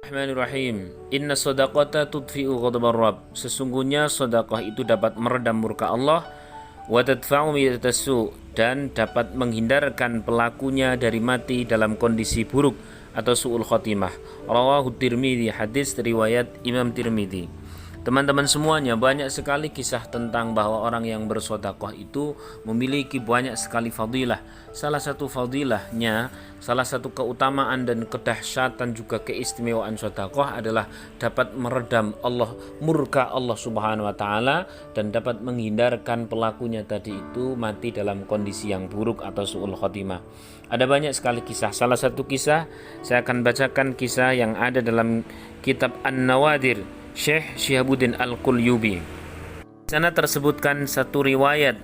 Bismillahirrahmanirrahim. Inna shadaqata tudfi'u ghadabar Rabb. Sesungguhnya sedekah itu dapat meredam murka Allah, wa tadfa'u midatassu, dan dapat menghindarkan pelakunya dari mati dalam kondisi buruk atau su'ul khotimah. Rawahu Tirmidzi, hadis riwayat Imam Tirmidzi. Teman-teman semuanya, banyak sekali kisah tentang bahwa orang yang bersedekah itu memiliki banyak sekali fadilah. Salah satu fadilahnya, salah satu keutamaan dan kedahsyatan juga keistimewaan sedekah adalah dapat meredam murka Allah Subhanahu wa taala, dan dapat menghindarkan pelakunya tadi itu mati dalam kondisi yang buruk atau su'ul khotimah. Ada banyak sekali kisah. Salah satu kisah saya akan bacakan kisah yang ada dalam kitab An-Nawadir Syekh Syihabuddin Al-Qulyubi. Di sana tersebutkan satu riwayat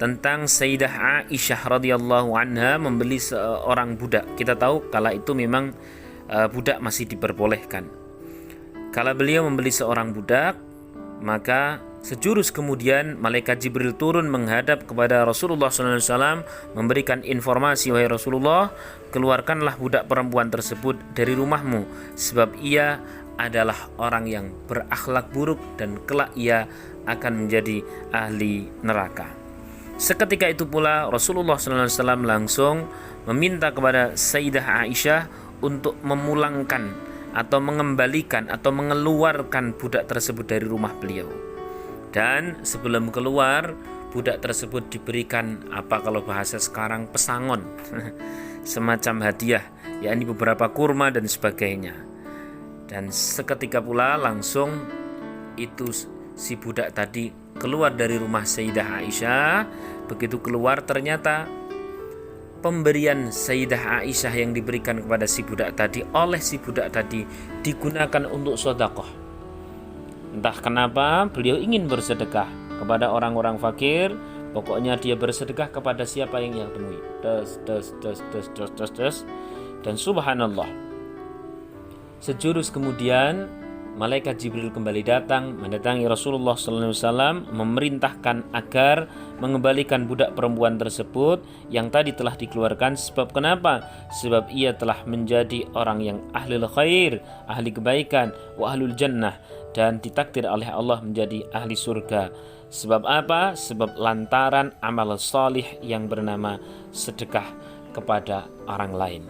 tentang Sayyidah Aisyah radhiyallahu anha membeli seorang budak. Kita tahu kala itu memang budak masih diperbolehkan. Kala beliau membeli seorang budak, maka sejurus kemudian malaikat Jibril turun menghadap kepada Rasulullah SAW, memberikan informasi, wahai Rasulullah, keluarkanlah budak perempuan tersebut dari rumahmu, sebab ia adalah orang yang berakhlak buruk dan kelak ia akan menjadi ahli neraka. Seketika itu pula Rasulullah SAW langsung meminta kepada Sayyidah Aisyah untuk memulangkan atau mengembalikan atau mengeluarkan budak tersebut dari rumah beliau. Dan sebelum keluar, budak tersebut diberikan kalau bahasa sekarang pesangon semacam hadiah, yakni beberapa kurma dan sebagainya. Dan seketika pula langsung itu si budak tadi keluar dari rumah Sayyidah Aisyah. Begitu keluar, ternyata pemberian Sayyidah Aisyah yang diberikan kepada si budak tadi oleh si budak tadi digunakan untuk sedekah. Entah kenapa beliau ingin bersedekah kepada orang-orang fakir. Pokoknya dia bersedekah kepada siapa yang ia temui. Dan subhanallah, sejurus kemudian malaikat Jibril kembali datang mendatangi Rasulullah SAW, memerintahkan agar mengembalikan budak perempuan tersebut yang tadi telah dikeluarkan. Sebab kenapa? Sebab ia telah menjadi orang yang ahli khair, ahli kebaikan, wa ahlul jannah, dan ditakdir oleh Allah menjadi ahli surga. Sebab apa? Sebab lantaran amal salih yang bernama sedekah kepada orang lain.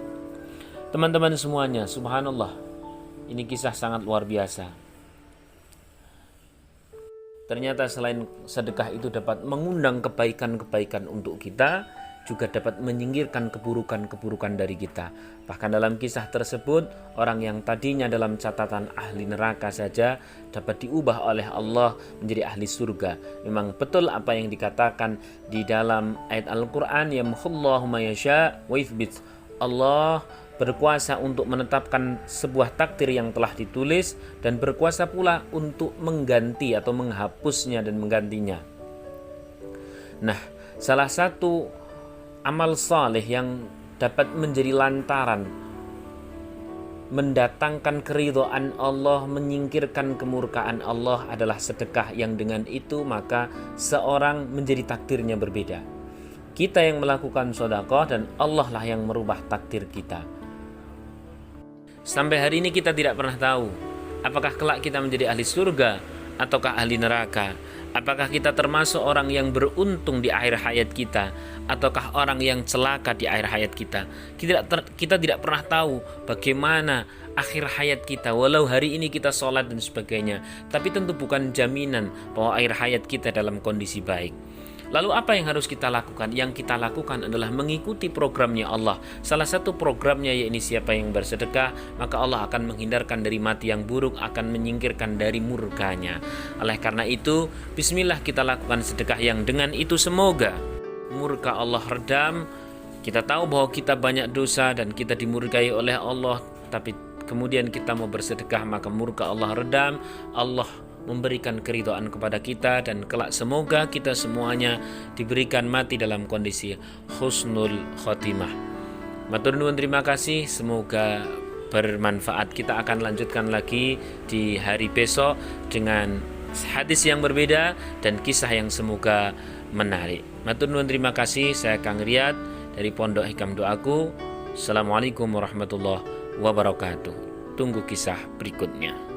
Teman-teman semuanya, subhanallah, ini kisah sangat luar biasa. Ternyata selain sedekah itu dapat mengundang kebaikan-kebaikan untuk kita, juga dapat menyingkirkan keburukan-keburukan dari kita. Bahkan dalam kisah tersebut, orang yang tadinya dalam catatan ahli neraka saja dapat diubah oleh Allah menjadi ahli surga. Memang betul apa yang dikatakan di dalam ayat Al-Quran, yamhullahu ma yasha wa yuthbit. Allah berkuasa untuk menetapkan sebuah takdir yang telah ditulis, dan berkuasa pula untuk mengganti atau menghapusnya dan menggantinya. Nah, salah satu amal saleh yang dapat menjadi lantaran mendatangkan keridhaan Allah, menyingkirkan kemurkaan Allah adalah sedekah, yang dengan itu maka seorang menjadi takdirnya berbeda. Kita yang melakukan sedekah dan Allah lah yang merubah takdir kita. Sampai hari ini kita tidak pernah tahu apakah kelak kita menjadi ahli surga ataukah ahli neraka. Apakah kita termasuk orang yang beruntung di akhir hayat kita ataukah orang yang celaka di akhir hayat kita. Kita tidak pernah tahu bagaimana akhir hayat kita. Walau hari ini kita sholat dan sebagainya, tapi tentu bukan jaminan bahwa akhir hayat kita dalam kondisi baik. Lalu apa yang harus kita lakukan? Yang kita lakukan adalah mengikuti programnya Allah. Salah satu programnya yakni siapa yang bersedekah, maka Allah akan menghindarkan dari mati yang buruk, akan menyingkirkan dari murkanya. Oleh karena itu, bismillah kita lakukan sedekah yang dengan itu semoga murka Allah redam. Kita tahu bahwa kita banyak dosa dan kita dimurkai oleh Allah, tapi kemudian kita mau bersedekah, maka murka Allah redam, Allah memberikan keridhaan kepada kita, dan kelak semoga kita semuanya diberikan mati dalam kondisi husnul khotimah. Matur nuwun, terima kasih, semoga bermanfaat. Kita akan lanjutkan lagi di hari besok dengan hadis yang berbeda dan kisah yang semoga menarik. Matur nuwun, terima kasih. Saya Kang Riyad dari Pondok Hikam Doaku. Assalamualaikum warahmatullahi wabarakatuh. Tunggu kisah berikutnya.